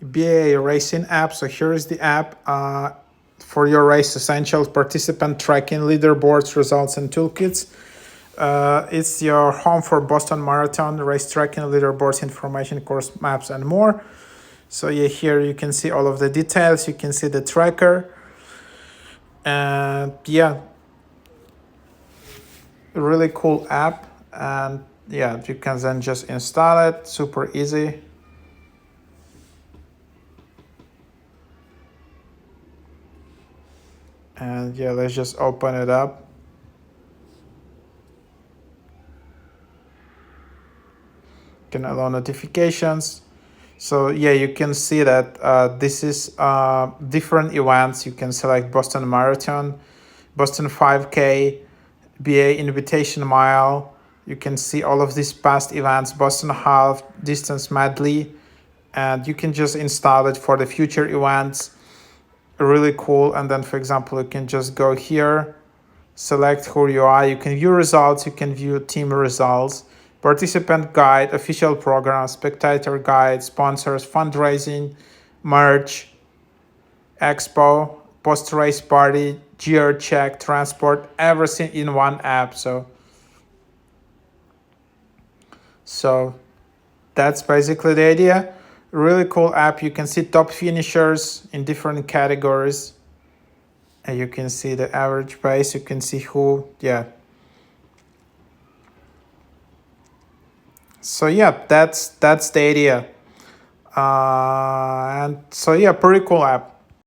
BAA Racing app. So here is the app for your race essentials: participant tracking, leaderboards, results, and toolkits. It's your home for Boston Marathon, race tracking, leaderboards, information, course maps, and more. So yeah, here you can see all of the details. You can see the tracker. And yeah, really cool app. And yeah, you can then just install it. Super easy. And yeah, let's just open it up. Can allow notifications. So yeah, you can see that this is different events. You can select Boston Marathon, Boston 5K, BA Invitation Mile. You can see all of these past events, Boston Half, Distance Medley, and you can just install it for the future events. Really cool. And then, for example, you can just go here, select who you are. You can view results. You can view team results, participant guide, official program, spectator guide, sponsors, fundraising, merch, expo, post-race party, gear check, transport, everything in one app. So that's basically the idea. Really cool app. You can see top finishers in different categories. And you can see the average pace. You can see who, yeah. So yeah, that's the idea. And so yeah, pretty cool app.